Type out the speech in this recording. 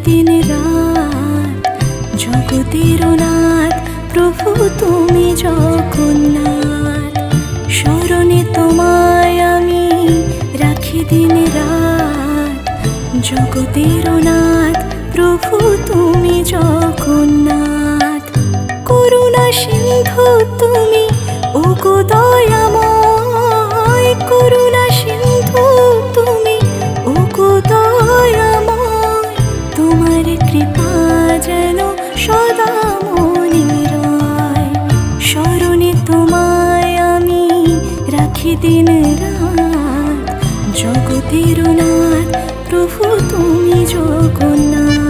দিন রাত জগতের নাথ প্রভু তুমি জগন্নাথ। স্মরণে তোমায় আমি রাখি দিন রাত জগতের নাথ প্রভু তুমি জগন্নাথ। করুণা সিন্ধু তুমি ওগো দয়াময়, করুণা সিন্ধু তুমি ওগো দয়াময়। তোমার কৃপা যেন সদা মনে রয়। স্মরণে তোমায় আমি রাখি দিন রাত জগতের নাথ প্রভু তুমি জগন্নাথ।